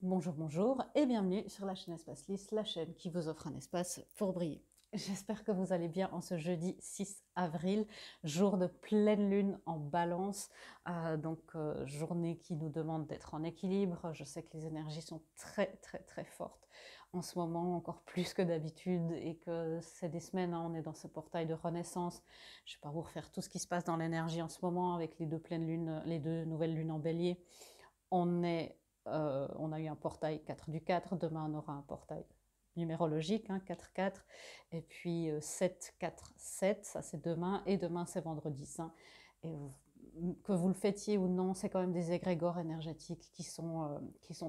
Bonjour, bonjour et bienvenue sur la chaîne Espace Lys, la chaîne qui vous offre un espace pour briller. J'espère que vous allez bien en ce jeudi 6 avril, jour de pleine lune en balance, journée qui nous demande d'être en équilibre. Je sais que les énergies sont très fortes en ce moment, encore plus que d'habitude, et que c'est des semaines, on est dans ce portail de renaissance. Je ne vais pas vous refaire tout ce qui se passe dans l'énergie en ce moment avec les deux pleines lunes, les deux nouvelles lunes en bélier. On a eu un portail 4 du 4, demain on aura un portail numérologique, 4-4, et puis 7-4-7, ça c'est demain, et demain c'est vendredi saint. Et que vous le fêtiez ou non, c'est quand même des égrégores énergétiques qui sont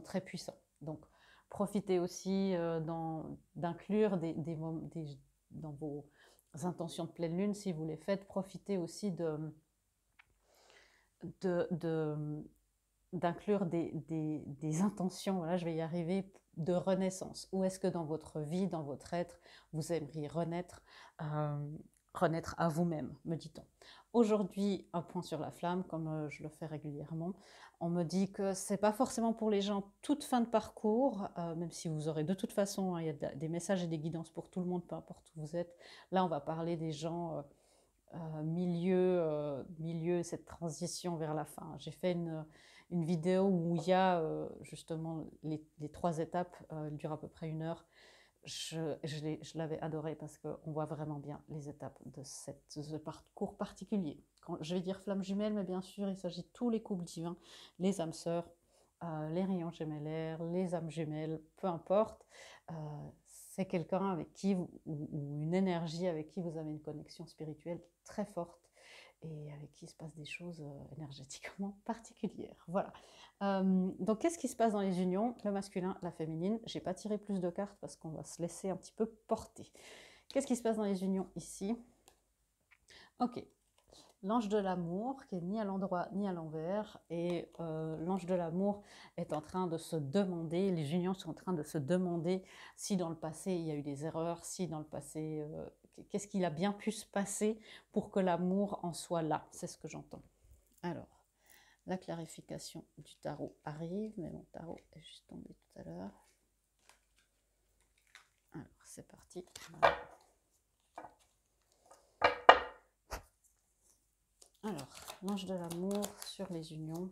très puissants. Donc profitez aussi d'inclure dans vos intentions de pleine lune, si vous les faites, profitez aussi de d'inclure des intentions, voilà, je vais y arriver, de renaissance. Où est-ce que dans votre vie, dans votre être, vous aimeriez renaître à vous-même, me dit-on. Aujourd'hui, un point sur la flamme, comme je le fais régulièrement. On me dit que c'est pas forcément pour les gens toute fin de parcours, même si vous aurez de toute façon, il y a des messages et des guidances pour tout le monde, peu importe où vous êtes. Là, on va parler des gens milieu, cette transition vers la fin. J'ai fait une vidéo où il y a justement les 3 étapes, elle dure à peu près 1 heure. Je l'avais adoré parce qu'on voit vraiment bien les étapes de ce parcours particulier. Quand je vais dire flamme jumelle, mais bien sûr, il s'agit de tous les couples divins, les âmes sœurs, les rayons gémellaires, les âmes jumelles, peu importe. C'est quelqu'un avec qui, ou une énergie avec qui vous avez une connexion spirituelle très forte et avec qui il se passe des choses énergétiquement particulières. Voilà. Donc, qu'est-ce qui se passe dans les unions? Le masculin, la féminine. Je n'ai pas tiré plus de cartes parce qu'on va se laisser un petit peu porter. Qu'est-ce qui se passe dans les unions ici? Ok. L'ange de l'amour, qui est ni à l'endroit ni à l'envers, et l'ange de l'amour est en train de se demander, les unions sont en train de se demander si dans le passé il y a eu des erreurs, si dans le passé, qu'est-ce qu'il a bien pu se passer pour que l'amour en soit là. C'est ce que j'entends. Alors, la clarification du tarot arrive, mais mon tarot est juste tombé tout à l'heure. Alors, c'est parti. Voilà. Alors, l'ange de l'amour sur les unions.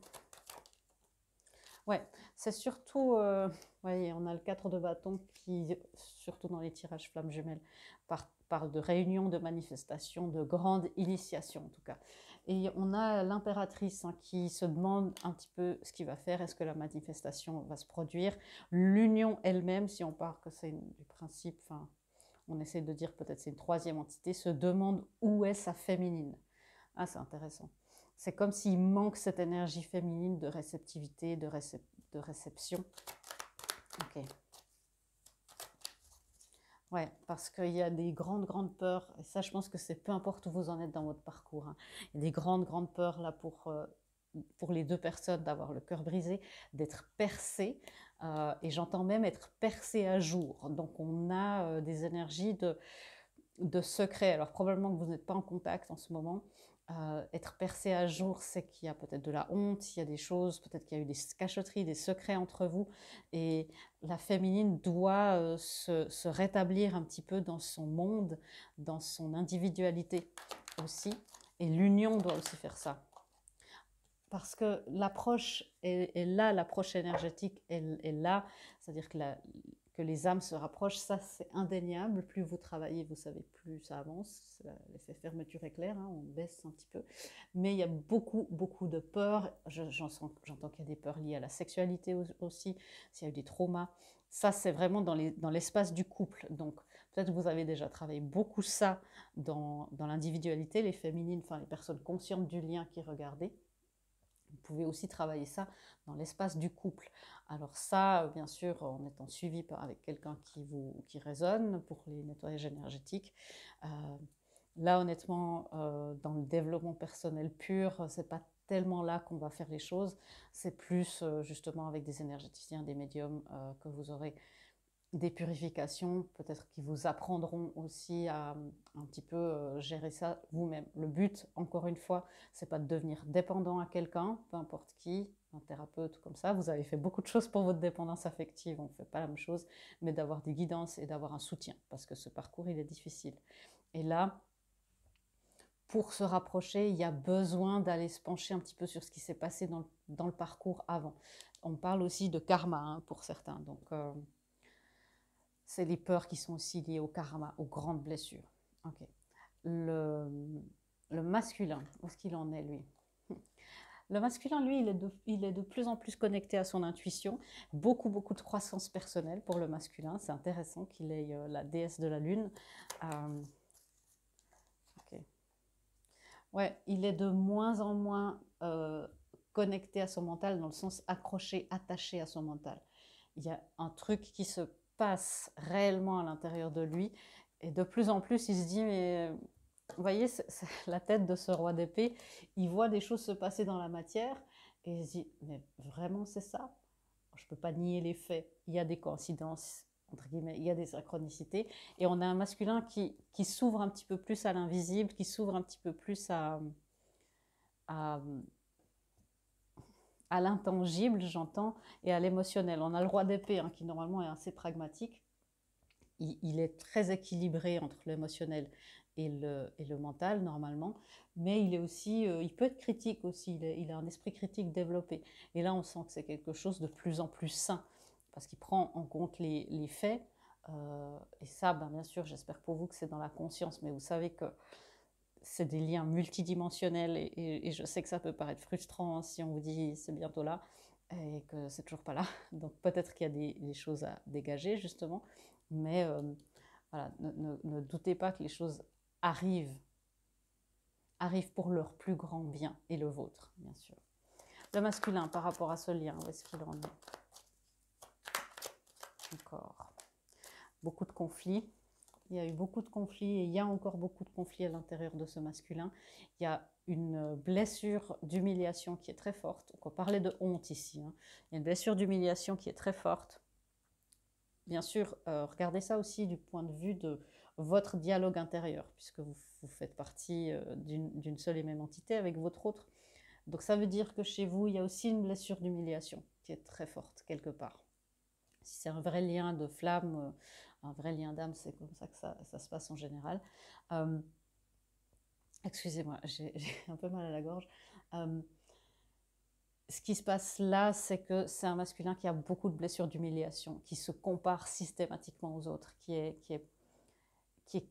Ouais, c'est surtout, voyez, on a le 4 de bâton qui, surtout dans les tirages flammes jumelles, parle de réunion, de manifestation, de grande initiation en tout cas. Et on a l'impératrice qui se demande un petit peu ce qu'il va faire, est-ce que la manifestation va se produire. L'union elle-même, si on part que c'est du principe, enfin, on essaie de dire peut-être c'est une troisième entité, se demande où est sa féminine. Ah, c'est intéressant. C'est comme s'il manque cette énergie féminine de réceptivité, de réception. Ok. Ouais, parce qu'il y a des grandes peurs, et ça je pense que c'est peu importe où vous en êtes dans votre parcours, hein. Il y a des grandes peurs là pour les deux personnes d'avoir le cœur brisé, d'être percées, et j'entends même être percées à jour. Donc on a des énergies de secret. Alors probablement que vous n'êtes pas en contact en ce moment. Être percé à jour, c'est qu'il y a peut-être de la honte, il y a des choses, peut-être qu'il y a eu des cachotteries, des secrets entre vous. Et la féminine doit se rétablir un petit peu dans son monde, dans son individualité aussi. Et l'union doit aussi faire ça. Parce que l'approche est là, l'approche énergétique est là, c'est-à-dire que les âmes se rapprochent, ça c'est indéniable. Plus vous travaillez, vous savez, plus ça avance. L'effet fermeture éclair, on baisse un petit peu. Mais il y a beaucoup de peurs. J'entends qu'il y a des peurs liées à la sexualité aussi, s'il y a eu des traumas. Ça, c'est vraiment dans l'espace du couple. Donc, peut-être que vous avez déjà travaillé beaucoup ça dans l'individualité, les féminines, enfin les personnes conscientes du lien qui regardaient. Vous pouvez aussi travailler ça dans l'espace du couple. Alors ça, bien sûr, en étant suivi avec quelqu'un qui résonne pour les nettoyages énergétiques. Là, honnêtement, dans le développement personnel pur, c'est pas tellement là qu'on va faire les choses. C'est plus justement avec des énergéticiens, des médiums que vous aurez des purifications, peut-être qui vous apprendront aussi à un petit peu gérer ça vous-même. Le but, encore une fois, c'est pas de devenir dépendant à quelqu'un, peu importe qui, un thérapeute ou comme ça. Vous avez fait beaucoup de choses pour votre dépendance affective, on ne fait pas la même chose, mais d'avoir des guidances et d'avoir un soutien, parce que ce parcours, il est difficile. Et là, pour se rapprocher, il y a besoin d'aller se pencher un petit peu sur ce qui s'est passé dans le parcours avant. On parle aussi de karma hein, pour certains, donc c'est les peurs qui sont aussi liées au karma, aux grandes blessures. Ok. Le, le masculin, où est-ce qu'il en est lui? Le masculin, lui, il est de plus en plus connecté à son intuition. Beaucoup, beaucoup de croissance personnelle pour le masculin. C'est intéressant qu'il ait la déesse de la lune. Ok. Ouais, il est de moins en moins connecté à son mental, dans le sens accroché, attaché à son mental. Il y a un truc qui se passe réellement à l'intérieur de lui, et de plus en plus, il se dit, mais vous voyez, c'est la tête de ce roi d'épée, il voit des choses se passer dans la matière, et il se dit, mais vraiment c'est ça? Je ne peux pas nier les faits, il y a des coïncidences, entre guillemets, il y a des synchronicités, et on a un masculin qui s'ouvre un petit peu plus à l'invisible, qui s'ouvre un petit peu plus à, à l'intangible, j'entends, et à l'émotionnel. On a le roi d'épée, hein, qui normalement est assez pragmatique. Il est très équilibré entre l'émotionnel et le mental, normalement, mais il est aussi, il peut être critique aussi, il a un esprit critique développé. Et là, on sent que c'est quelque chose de plus en plus sain, parce qu'il prend en compte les faits. Et ça, ben, bien sûr, j'espère pour vous que c'est dans la conscience, mais vous savez que c'est des liens multidimensionnels et je sais que ça peut paraître frustrant si on vous dit c'est bientôt là et que c'est toujours pas là. Donc peut-être qu'il y a des choses à dégager justement, mais voilà, ne doutez pas que les choses arrivent, arrivent pour leur plus grand bien et le vôtre, bien sûr. Le masculin par rapport à ce lien, où est-ce qu'il en est? Encore beaucoup de conflits. Il y a eu beaucoup de conflits et il y a encore beaucoup de conflits à l'intérieur de ce masculin. Il y a une blessure d'humiliation qui est très forte. On parlait de honte ici. Hein. Il y a une blessure d'humiliation qui est très forte. Bien sûr, regardez ça aussi du point de vue de votre dialogue intérieur, puisque vous faites partie d'une seule et même entité avec votre autre. Donc ça veut dire que chez vous, il y a aussi une blessure d'humiliation qui est très forte quelque part. Si c'est un vrai lien de flamme, un vrai lien d'âme, c'est comme ça que ça se passe en général. Excusez-moi, j'ai un peu mal à la gorge. Ce qui se passe là, c'est que c'est un masculin qui a beaucoup de blessures d'humiliation, qui se compare systématiquement aux autres, qui est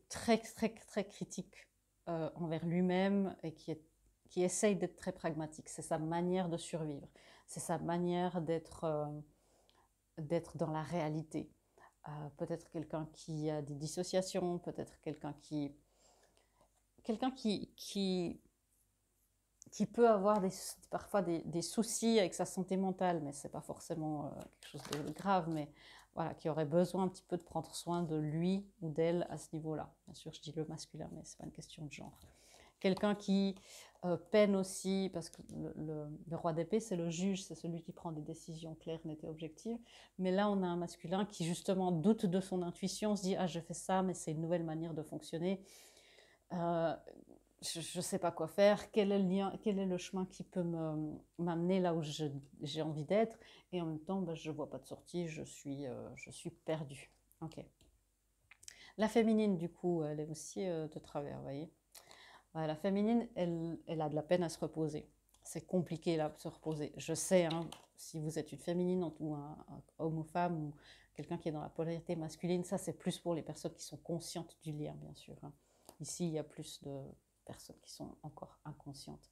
très, très, très critique envers lui-même et qui essaye d'être très pragmatique. C'est sa manière de survivre, c'est sa manière d'être dans la réalité. Peut-être quelqu'un qui a des dissociations, peut-être quelqu'un qui peut avoir parfois des soucis avec sa santé mentale, mais ce n'est pas forcément quelque chose de grave, mais voilà, qui aurait besoin un petit peu de prendre soin de lui ou d'elle à ce niveau-là. Bien sûr, je dis le masculin, mais ce n'est pas une question de genre. Quelqu'un qui peine aussi, parce que le roi d'épée, c'est le juge, c'est celui qui prend des décisions claires, nettes et objectives. Mais là, on a un masculin qui, justement, doute de son intuition, se dit « Ah, je fais ça, mais c'est une nouvelle manière de fonctionner. Je ne sais pas quoi faire. Quel est le lien, quel est le chemin qui peut m'amener là où j'ai envie d'être ?» Et en même temps, ben, je ne vois pas de sortie, je suis perdue. Ok. La féminine, du coup, elle est aussi de travers, vous voyez. La féminine, elle a de la peine à se reposer. C'est compliqué là, de se reposer. Je sais, hein, si vous êtes une féminine ou un homme ou femme ou quelqu'un qui est dans la polarité masculine, ça c'est plus pour les personnes qui sont conscientes du lien, bien sûr. Hein. Ici, il y a plus de personnes qui sont encore inconscientes.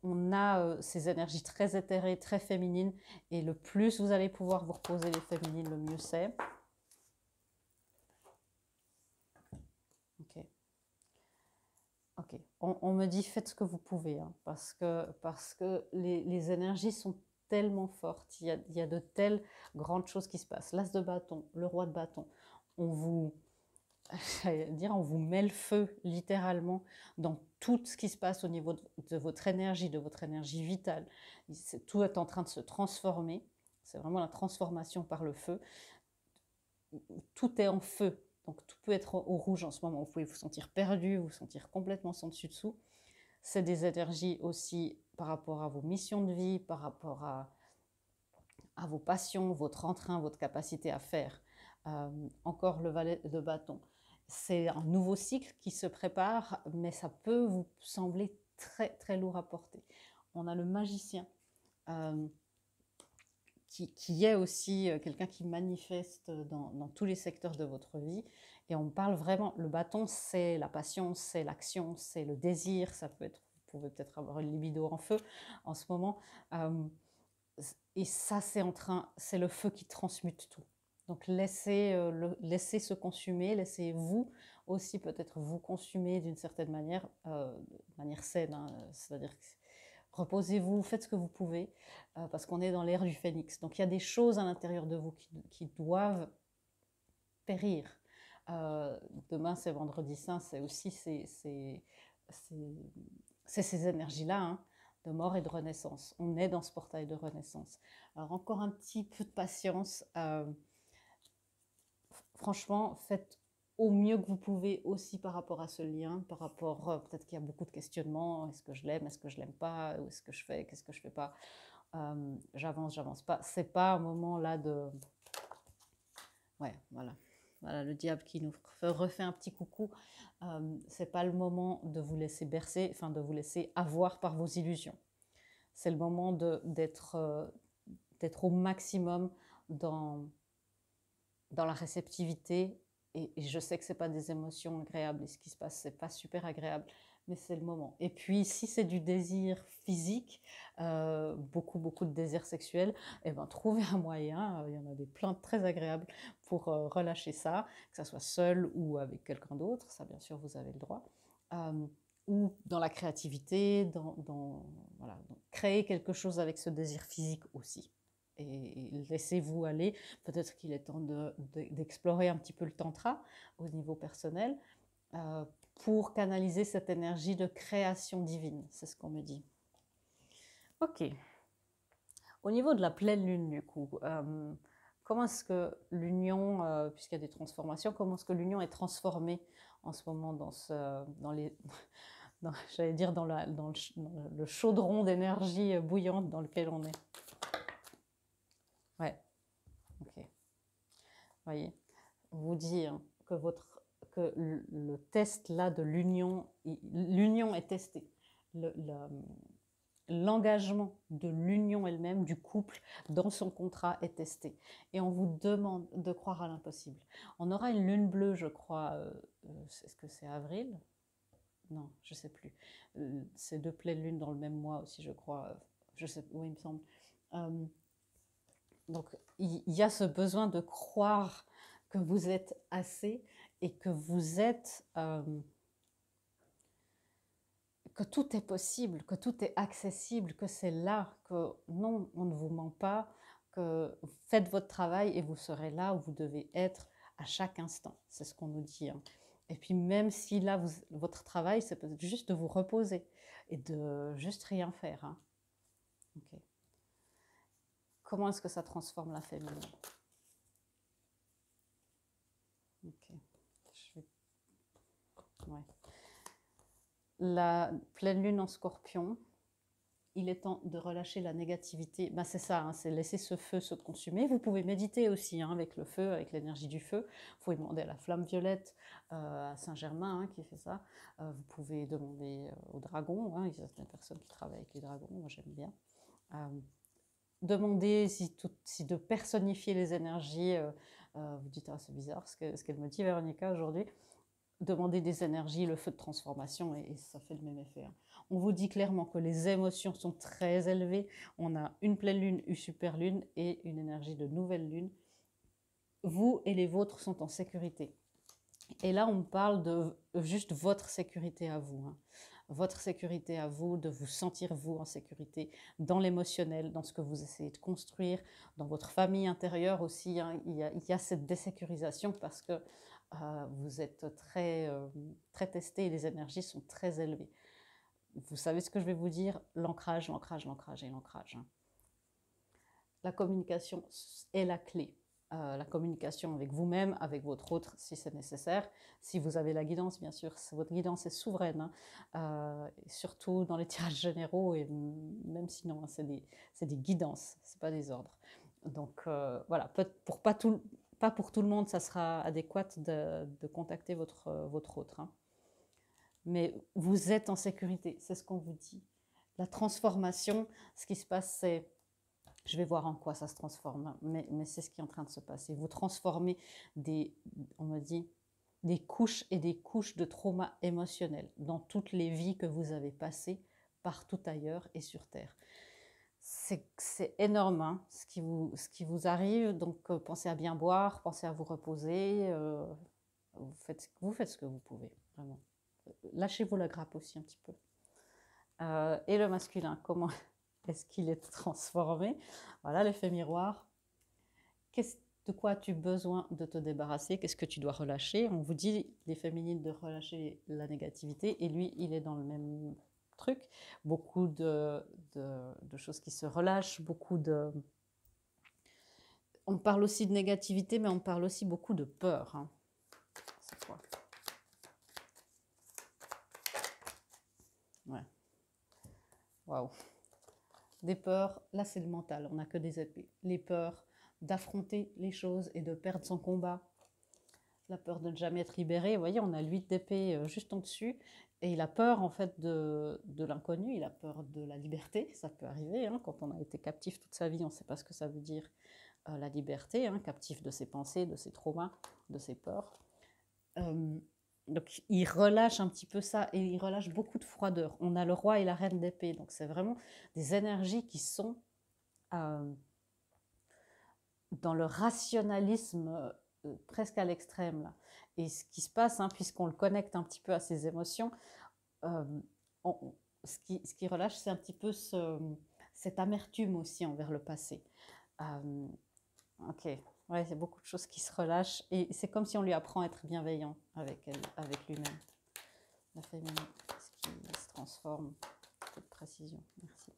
On a ces énergies très éthérées, très féminines, et le plus vous allez pouvoir vous reposer les féminines, le mieux c'est. Ok. Ok, on me dit faites ce que vous pouvez, hein, parce que les énergies sont tellement fortes, il y a de telles grandes choses qui se passent. L'as de bâton, le roi de bâton, on vous, on vous met le feu littéralement dans tout ce qui se passe au niveau de votre énergie vitale. Tout est en train de se transformer. C'est vraiment la transformation par le feu. Tout est en feu, donc tout peut être au rouge en ce moment. Vous pouvez vous sentir perdu, vous sentir complètement sans dessus-dessous. C'est des énergies aussi par rapport à vos missions de vie, par rapport à vos passions, votre entrain, votre capacité à faire. Encore le valet de bâton. C'est un nouveau cycle qui se prépare, mais ça peut vous sembler très, très lourd à porter. On a le magicien, qui est aussi quelqu'un qui manifeste dans tous les secteurs de votre vie. Et on parle vraiment, le bâton, c'est la passion, c'est l'action, c'est le désir. Ça peut être, vous pouvez peut-être avoir une libido en feu en ce moment. Et ça, c'est le feu qui transmute tout. Donc laissez se consumer, laissez-vous aussi peut-être vous consumer d'une certaine manière, de manière saine, hein, c'est-à-dire que reposez-vous, faites ce que vous pouvez, parce qu'on est dans l'ère du phénix. Donc il y a des choses à l'intérieur de vous qui doivent périr. Demain, c'est vendredi saint, c'est aussi ces énergies-là, hein, de mort et de renaissance. On est dans ce portail de renaissance. Alors encore un petit peu de patience. Franchement, faites au mieux que vous pouvez aussi par rapport à ce lien, par rapport, peut-être qu'il y a beaucoup de questionnements, est-ce que je l'aime, est-ce que je l'aime pas, est-ce que je fais, qu'est-ce que je fais pas, j'avance pas, c'est pas un moment là de, ouais, voilà le diable qui nous refait un petit coucou, c'est pas le moment de vous laisser bercer, enfin de vous laisser avoir par vos illusions, c'est le moment d'être au maximum dans la réceptivité. Et je sais que ce n'est pas des émotions agréables, et ce qui se passe, ce n'est pas super agréable, mais c'est le moment. Et puis, si c'est du désir physique, beaucoup de désir sexuel, eh ben, trouvez un moyen, il y en a des plein très agréables pour relâcher ça, que ça soit seul ou avec quelqu'un d'autre, ça bien sûr vous avez le droit, ou dans la créativité, voilà, donc, créer quelque chose avec ce désir physique aussi. Et laissez-vous aller. Peut-être qu'il est temps d'explorer un petit peu le tantra au niveau personnel pour canaliser cette énergie de création divine. C'est ce qu'on me dit. Ok. Au niveau de la pleine lune, du coup, comment est-ce que l'union, puisqu'il y a des transformations, comment est-ce que l'union est transformée en ce moment j'allais dire dans le chaudron d'énergie bouillante dans lequel on est? Ouais, ok. Voyez, vous dire que le test là de l'union est testé. L'engagement de l'union elle-même, du couple, dans son contrat est testé. Et on vous demande de croire à l'impossible. On aura une lune bleue, je crois, est-ce que c'est avril? Non, je ne sais plus. C'est deux pleines lunes dans le même mois aussi, je crois. Je sais, oui, il me semble. Donc, il y a ce besoin de croire que vous êtes assez et que vous êtes, que tout est possible, que tout est accessible, que c'est là, que non, on ne vous ment pas, que faites votre travail et vous serez là où vous devez être à chaque instant. C'est ce qu'on nous dit, hein. Et puis même si là, votre travail, c'est peut-être juste de vous reposer et de juste rien faire, hein. Okay. Comment est-ce que ça transforme la féminine? Ok. Ouais. La pleine lune en scorpion, il est temps de relâcher la négativité. Ben c'est ça, hein, c'est laisser ce feu se consumer. Vous pouvez méditer aussi, hein, avec le feu, avec l'énergie du feu. Vous pouvez demander à la flamme violette, à Saint-Germain, hein, qui fait ça. Vous pouvez demander au dragon, hein, il y a certaines personnes qui travaillent avec les dragons, moi j'aime bien. Demandez si de personnifier les énergies, vous dites, ah, c'est bizarre ce qu'elle me dit, Véronica, aujourd'hui. Demandez des énergies, le feu de transformation, et ça fait le même effet, hein. On vous dit clairement que les émotions sont très élevées. On a une pleine lune, une super lune et une énergie de nouvelle lune. Vous et les vôtres sont en sécurité. Et là, on parle de juste votre sécurité à vous, hein. Votre sécurité à vous, de vous sentir vous en sécurité, dans l'émotionnel, dans ce que vous essayez de construire, dans votre famille intérieure aussi, hein. Il y a cette désécurisation parce que vous êtes très testé et les énergies sont très élevées. Vous savez ce que je vais vous dire? L'ancrage, l'ancrage, l'ancrage et l'ancrage, hein. la communication est la clé. La communication avec vous-même, avec votre autre, si c'est nécessaire. Si vous avez la guidance, bien sûr, votre guidance est souveraine, hein. Surtout dans les tirages généraux, et même sinon, hein, c'est des guidances, c'est pas des ordres. Donc voilà, pas pour tout le monde, ça sera adéquat de contacter votre autre, hein. Mais vous êtes en sécurité, c'est ce qu'on vous dit. La transformation, ce qui se passe, c'est, je vais voir en quoi ça se transforme, hein, mais c'est ce qui est en train de se passer. Vous transformez on me dit, des couches et des couches de trauma émotionnel dans toutes les vies que vous avez passées partout ailleurs et sur Terre. C'est énorme, hein, ce qui vous arrive, donc pensez à bien boire, pensez à vous reposer, vous faites ce que vous pouvez, vraiment. Lâchez-vous la grappe aussi un petit peu. Et le masculin, comment est-ce qu'il est transformé? Voilà l'effet miroir. De quoi as-tu besoin de te débarrasser? Qu'est-ce que tu dois relâcher? On vous dit, les féminines, de relâcher la négativité, et lui, il est dans le même truc. Beaucoup de choses qui se relâchent, on parle aussi de négativité, mais on parle aussi beaucoup de peur, hein. C'est quoi? Ouais. Waouh. Des peurs, là c'est le mental, on n'a que des épées. Les peurs d'affronter les choses et de perdre son combat. La peur de ne jamais être libéré. Vous voyez, on a l'8 d'épée juste en dessus. Et il a peur en fait de l'inconnu, il a peur de la liberté. Ça peut arriver, hein, quand on a été captif toute sa vie, on ne sait pas ce que ça veut dire, la liberté, hein, captif de ses pensées, de ses traumas, de ses peurs. Donc il relâche un petit peu ça, et il relâche beaucoup de froideur. On a le roi et la reine d'épée, donc c'est vraiment des énergies qui sont dans le rationalisme presque à l'extrême, là. Et ce qui se passe, hein, puisqu'on le connecte un petit peu à ses émotions, ce qui relâche, c'est un petit peu cette amertume aussi envers le passé. Ok, ouais, c'est beaucoup de choses qui se relâchent, et c'est comme si on lui apprend à être bienveillant avec lui-même. La féminine, ce qui se transforme, cette précision, merci.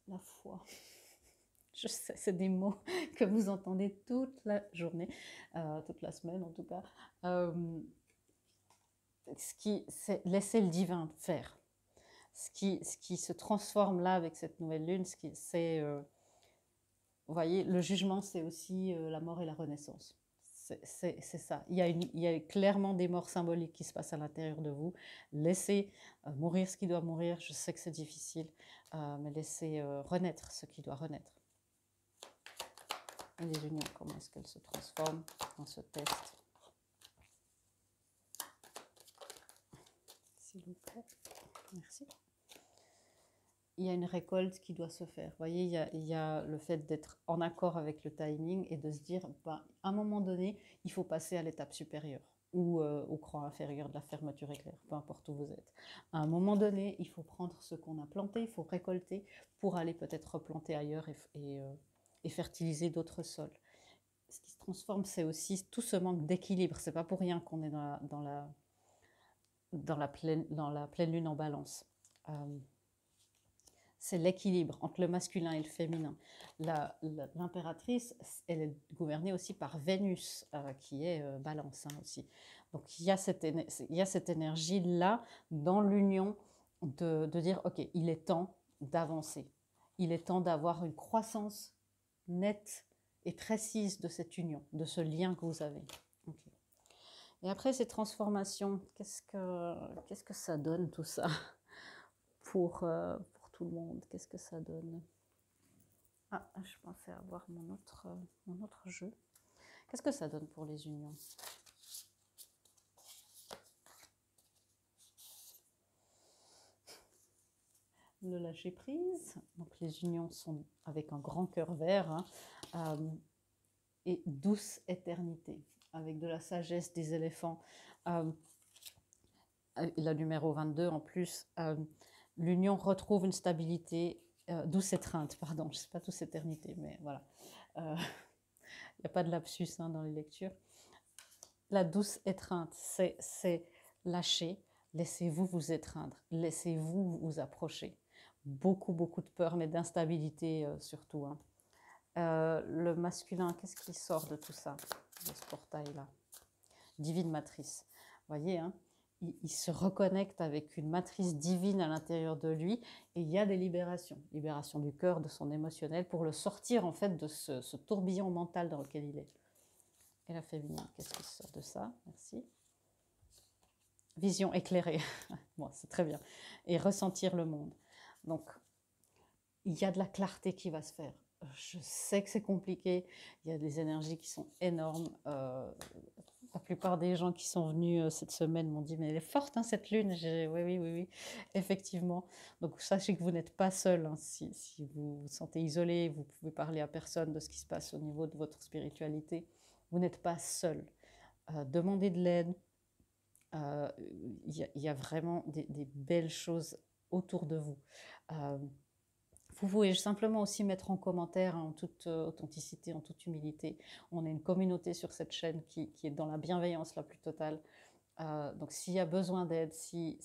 La foi. Je sais, c'est des mots que vous entendez toute la journée, toute la semaine en tout cas. C'est laisser le divin faire. Ce qui se transforme là avec cette nouvelle lune, c'est, vous voyez, le jugement, c'est aussi la mort et la renaissance. C'est ça. Il y a clairement des morts symboliques qui se passent à l'intérieur de vous. Laissez mourir ce qui doit mourir. Je sais que c'est difficile, mais laissez renaître ce qui doit renaître. Et les unions, comment est-ce qu'elles se transforment dans ce test? S'il vous plaît. Merci. Il y a une récolte qui doit se faire. Vous voyez, il y a le fait d'être en accord avec le timing et de se dire, à un moment donné, il faut passer à l'étape supérieure ou au cran inférieur de la fermeture éclair, peu importe où vous êtes. À un moment donné, il faut prendre ce qu'on a planté, il faut récolter pour aller peut-être replanter ailleurs et fertiliser d'autres sols. Ce qui se transforme, c'est aussi tout ce manque d'équilibre. C'est pas pour rien qu'on est dans la pleine lune en balance. C'est l'équilibre entre le masculin et le féminin. L'impératrice, elle est gouvernée aussi par Vénus, qui est balance, hein, aussi. Donc il y a cette énergie-là dans l'union de dire, ok, il est temps d'avancer. Il est temps d'avoir une croissance nette et précise de cette union, de ce lien que vous avez. Okay. Et après ces transformations, qu'est-ce que ça donne tout ça pour tout le monde? Qu'est-ce que ça donne? Ah, je pensais avoir mon autre jeu. Qu'est-ce que ça donne pour les unions? Le lâcher prise. Donc les unions sont avec un grand cœur vert, hein, et douce éternité, avec de la sagesse des éléphants. La numéro 22 en plus, l'union retrouve une stabilité, douce étreinte, pardon, je ne sais pas douce éternité, mais voilà. Il n'y a pas de lapsus, hein, dans les lectures. La douce étreinte, c'est lâcher, laissez-vous vous étreindre, laissez-vous vous approcher. beaucoup, beaucoup de peur, mais d'instabilité surtout, hein. Le masculin, qu'est-ce qui sort de tout ça, de ce portail-là? Divine matrice. Vous voyez, hein, il se reconnecte avec une matrice divine à l'intérieur de lui et il y a des libérations. Libération du cœur, de son émotionnel, pour le sortir en fait de ce tourbillon mental dans lequel il est. Et la féminine, qu'est-ce qui sort de ça? Merci. Vision éclairée. Bon, c'est très bien. Et ressentir le monde. Donc, il y a de la clarté qui va se faire. Je sais que c'est compliqué. Il y a des énergies qui sont énormes. La plupart des gens qui sont venus cette semaine m'ont dit « mais elle est forte, hein, cette lune ». Oui, oui, oui, oui, effectivement. Donc, sachez que vous n'êtes pas seul, hein. Si vous vous sentez isolé, vous pouvez parler à personne de ce qui se passe au niveau de votre spiritualité. Vous n'êtes pas seul. Demandez de l'aide. Il y a vraiment des belles choses autour de vous. Vous pouvez simplement aussi mettre en commentaire, hein, en toute authenticité, en toute humilité. On est une communauté sur cette chaîne qui est dans la bienveillance la plus totale. Donc s'il y a besoin d'aide, si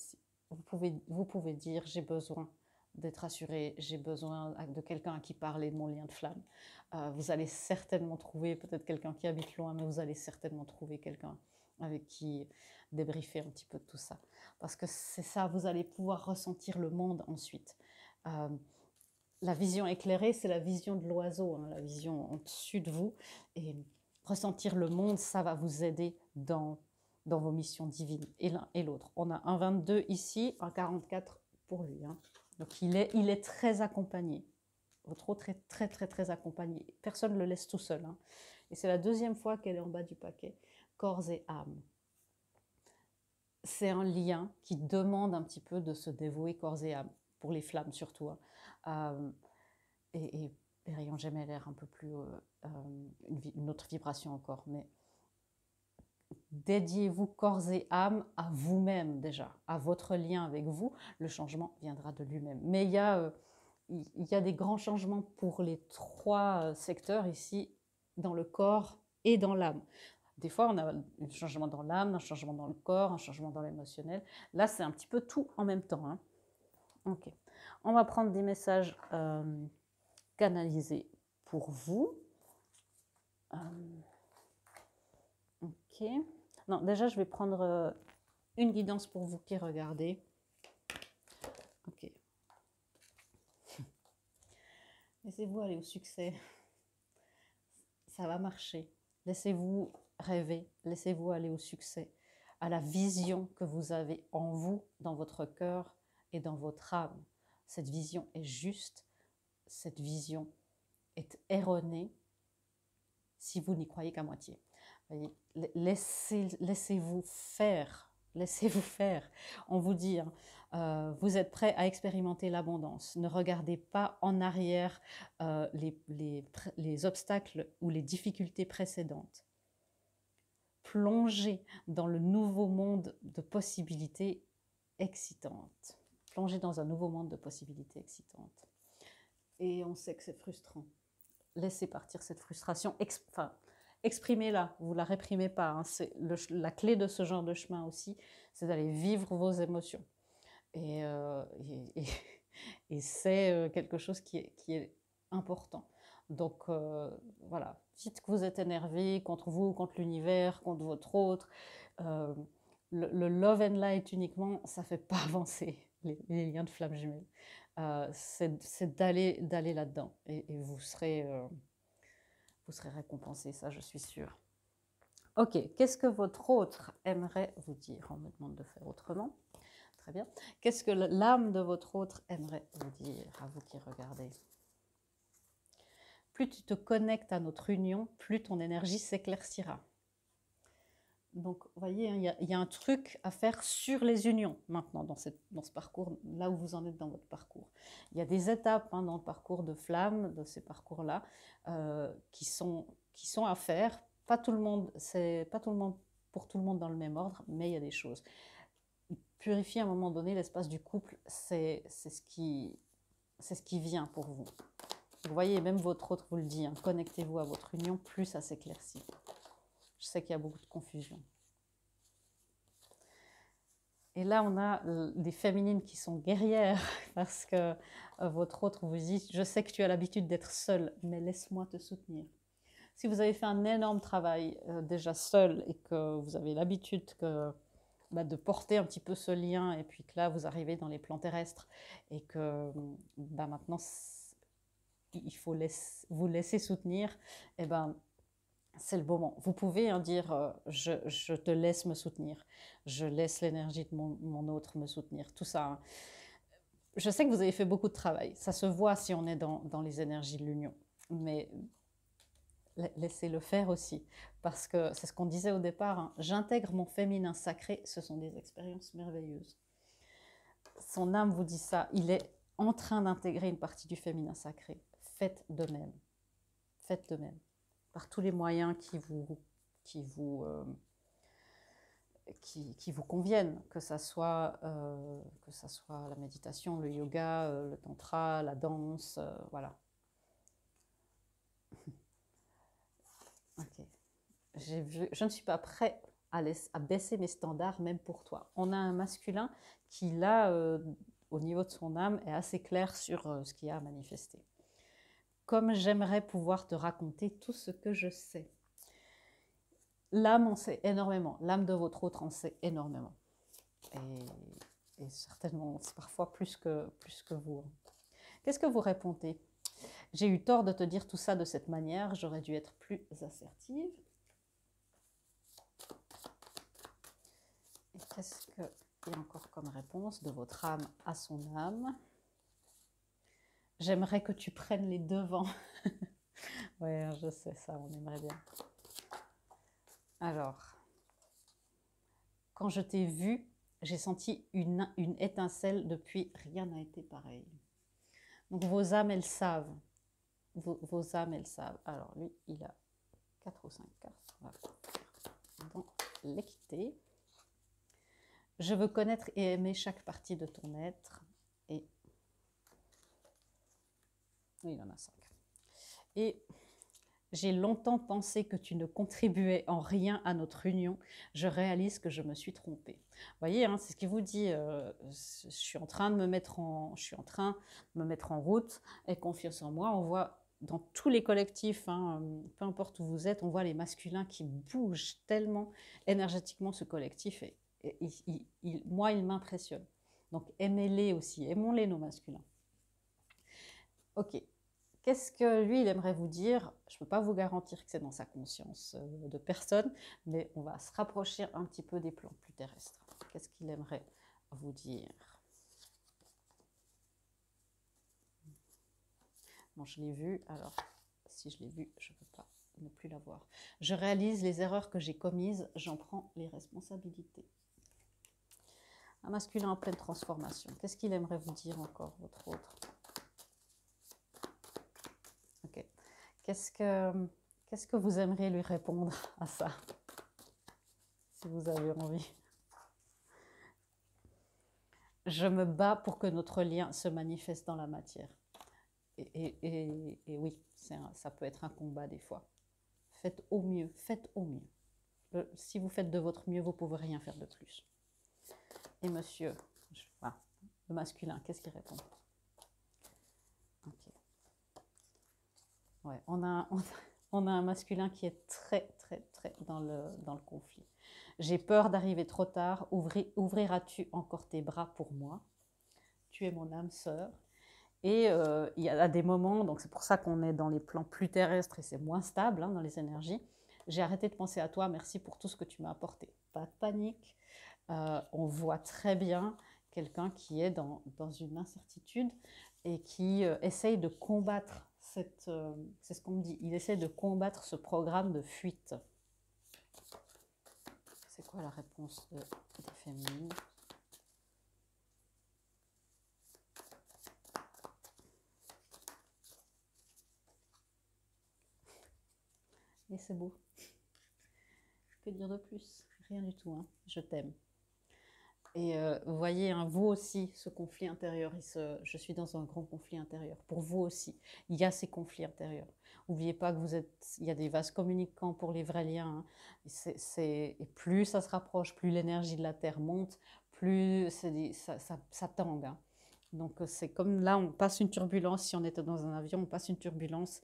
vous pouvez dire j'ai besoin d'être assuré, j'ai besoin de quelqu'un à qui parler de mon lien de flamme. Vous allez certainement trouver peut-être quelqu'un qui habite loin, mais vous allez certainement trouver quelqu'un avec qui débriefer un petit peu de tout ça. Parce que c'est ça, vous allez pouvoir ressentir le monde ensuite. La vision éclairée, c'est la vision de l'oiseau, hein, la vision au-dessus de vous. Et ressentir le monde, ça va vous aider dans vos missions divines, et l'un et l'autre. On a un 22 ici, un 44 pour lui, hein. Donc il est très accompagné. Votre autre est très, très, très accompagné. Personne ne le laisse tout seul, hein. Et c'est la deuxième fois qu'elle est en bas du paquet. Corps et âme. C'est un lien qui demande un petit peu de se dévouer corps et âme, pour les flammes surtout, hein. Et rayon gemellaire un peu plus, une autre vibration encore, mais dédiez-vous corps et âme à vous-même déjà, à votre lien avec vous, le changement viendra de lui-même. Mais il y a des grands changements pour les trois secteurs ici, dans le corps et dans l'âme. Des fois, on a un changement dans l'âme, un changement dans le corps, un changement dans l'émotionnel. Là, c'est un petit peu tout en même temps, hein. Ok. On va prendre des messages canalisés pour vous. Ok. Non, déjà, je vais prendre une guidance pour vous qui regardez. Ok. Laissez-vous aller au succès. Ça va marcher. Laissez-vous rêver. Laissez-vous aller au succès, à la vision que vous avez en vous, dans votre cœur et dans votre âme. Cette vision est juste. Cette vision est erronée si vous n'y croyez qu'à moitié. Laissez-vous faire. Laissez-vous faire. On vous dit, hein, vous êtes prêt à expérimenter l'abondance. Ne regardez pas en arrière les obstacles ou les difficultés précédentes. Plongez dans le nouveau monde de possibilités excitantes. Plongez dans un nouveau monde de possibilités excitantes. Et on sait que c'est frustrant. Laissez partir cette frustration. Exprimez-la, vous ne la réprimez pas, hein. La clé de ce genre de chemin aussi, c'est d'aller vivre vos émotions. Et c'est quelque chose qui est important. Donc voilà, dites que vous êtes énervé contre vous, contre l'univers, contre votre autre. Le love and light uniquement, ça ne fait pas avancer les liens de flammes jumelles. C'est d'aller là-dedans et vous serez récompensé, ça je suis sûre. Ok, qu'est-ce que votre autre aimerait vous dire? On me demande de faire autrement. Très bien. Qu'est-ce que l'âme de votre autre aimerait vous dire, à vous qui regardez? Plus tu te connectes à notre union, plus ton énergie s'éclaircira. Donc, vous voyez, hein, il y a un truc à faire sur les unions maintenant dans ce parcours, là où vous en êtes dans votre parcours. Il y a des étapes, hein, dans le parcours de flamme, de ces parcours-là, qui sont à faire. Pas tout le monde, c'est pas tout le monde, pour tout le monde dans le même ordre, mais il y a des choses. Purifier à un moment donné l'espace du couple, c'est ce qui vient pour vous. Vous voyez, même votre autre vous le dit, hein, connectez-vous à votre union, plus ça s'éclaircit. Je sais qu'il y a beaucoup de confusion. Et là, on a des féminines qui sont guerrières parce que votre autre vous dit, je sais que tu as l'habitude d'être seule, mais laisse-moi te soutenir. Si vous avez fait un énorme travail déjà seul et que vous avez l'habitude de porter un petit peu ce lien et puis que là, vous arrivez dans les plans terrestres et que maintenant, il faut vous laisser soutenir, et c'est le moment. Vous pouvez dire je te laisse me soutenir, je laisse l'énergie de mon autre me soutenir, tout ça. Hein. Je sais que vous avez fait beaucoup de travail, ça se voit si on est dans les énergies de l'union, mais laissez-le faire aussi, parce que c'est ce qu'on disait au départ, hein, j'intègre mon féminin sacré, ce sont des expériences merveilleuses. Son âme vous dit ça, il est en train d'intégrer une partie du féminin sacré. Faites de même. Faites de même. Par tous les moyens qui vous conviennent, que ça soit la méditation, le yoga, le tantra, la danse, voilà. Ok. Je ne suis pas prêt à baisser mes standards, même pour toi. On a un masculin qui, là, au niveau de son âme, est assez clair sur ce qu'il y a à manifester. Comme j'aimerais pouvoir te raconter tout ce que je sais. L'âme en sait énormément. L'âme de votre autre en sait énormément. Et certainement, c'est parfois plus que vous. Qu'est-ce que vous répondez? J'ai eu tort de te dire tout ça de cette manière. J'aurais dû être plus assertive. Et qu'est-ce qu'il y a encore comme réponse de votre âme à son âme? J'aimerais que tu prennes les devants. Ouais, je sais ça, on aimerait bien. Alors, quand je t'ai vu, j'ai senti une étincelle. Depuis, rien n'a été pareil. Donc vos âmes, elles savent. Vos âmes, elles savent. Alors lui, il a 4 ou 5 cartes. On va faire dans l'équité. Je veux connaître et aimer chaque partie de ton être. Et oui, il en a 5. Et j'ai longtemps pensé que tu ne contribuais en rien à notre union. Je réalise que je me suis trompée. Vous voyez, hein, c'est ce qu'il vous dit. Je suis en train de me mettre en route. Et confiance en moi. On voit dans tous les collectifs, hein, peu importe où vous êtes, on voit les masculins qui bougent tellement énergétiquement ce collectif. Moi, il m'impressionne. Donc aimez-les aussi. Aimons-les, nos masculins. Ok. Qu'est-ce que lui, il aimerait vous dire? Je ne peux pas vous garantir que c'est dans sa conscience de personne, mais on va se rapprocher un petit peu des plans plus terrestres. Qu'est-ce qu'il aimerait vous dire? Bon, je l'ai vu, alors si je l'ai vu, je ne peux pas ne plus la voir. Je réalise les erreurs que j'ai commises, j'en prends les responsabilités. Un masculin en pleine transformation. Qu'est-ce qu'il aimerait vous dire encore, votre autre? Ok. Qu'est-ce que vous aimeriez lui répondre à ça? Si vous avez envie. Je me bats pour que notre lien se manifeste dans la matière. Et oui, ça peut être un combat des fois. Faites au mieux, faites au mieux. Si vous faites de votre mieux, vous ne pouvez rien faire de plus. Et monsieur, le masculin, qu'est-ce qu'il répond? Ok. Ouais, on a un masculin qui est très, très, très dans le conflit. J'ai peur d'arriver trop tard. Ouvriras-tu encore tes bras pour moi? Tu es mon âme sœur. Et il y a des moments, donc c'est pour ça qu'on est dans les plans plus terrestres et c'est moins stable hein, dans les énergies. J'ai arrêté de penser à toi, merci pour tout ce que tu m'as apporté. Pas de panique. On voit très bien quelqu'un qui est dans une incertitude et qui essaye de combattre c'est ce qu'on me dit, il essaie de combattre ce programme de fuite. C'est quoi la réponse des féminines? Et c'est beau. Que dire de plus? Rien du tout, hein. Je t'aime. Et vous voyez, hein, vous aussi, ce conflit intérieur, je suis dans un grand conflit intérieur. Pour vous aussi, il y a ces conflits intérieurs. N'oubliez pas que il y a des vases communicants pour les vrais liens. Hein. Et plus ça se rapproche, plus l'énergie de la Terre monte, plus ça tangue, hein. Donc c'est comme là, on passe une turbulence, si on était dans un avion, on passe une turbulence,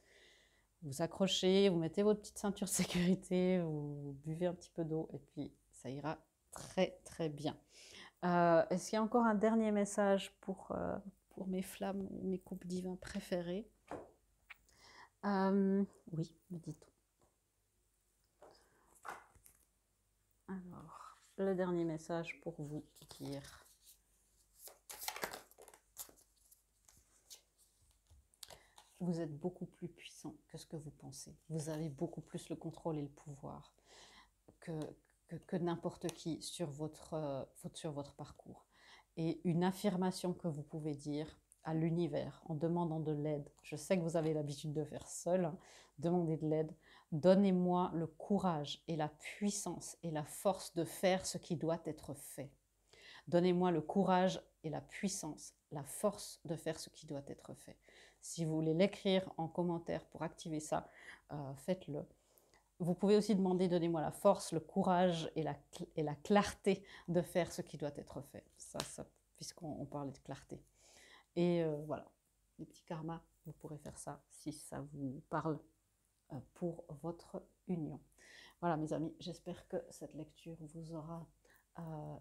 vous accrochez, vous mettez votre petite ceinture de sécurité, vous buvez un petit peu d'eau et puis ça ira très très bien. Est-ce qu'il y a encore un dernier message pour mes flammes, mes coupes divins préférées? Oui, me dites. Alors, le dernier message pour vous dire. Vous êtes beaucoup plus puissant que ce que vous pensez. Vous avez beaucoup plus le contrôle et le pouvoir que n'importe qui sur votre parcours. Et une affirmation que vous pouvez dire à l'univers en demandant de l'aide. Je sais que vous avez l'habitude de faire seul, hein, demander de l'aide. Donnez-moi le courage et la puissance et la force de faire ce qui doit être fait. Donnez-moi le courage et la puissance, la force de faire ce qui doit être fait. Si vous voulez l'écrire en commentaire pour activer ça, faites-le. Vous pouvez aussi demander, donnez-moi la force, le courage et la clarté de faire ce qui doit être fait. Ça puisqu'on parlait de clarté. Et voilà, les petits karmas, vous pourrez faire ça si ça vous parle pour votre union. Voilà mes amis, j'espère que cette lecture vous aura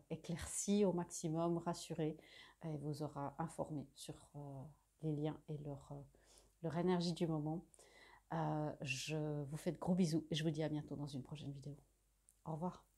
éclairci au maximum, rassuré et vous aura informé sur les liens et leur énergie du moment. Je vous fais de gros bisous et je vous dis à bientôt dans une prochaine vidéo. Au revoir.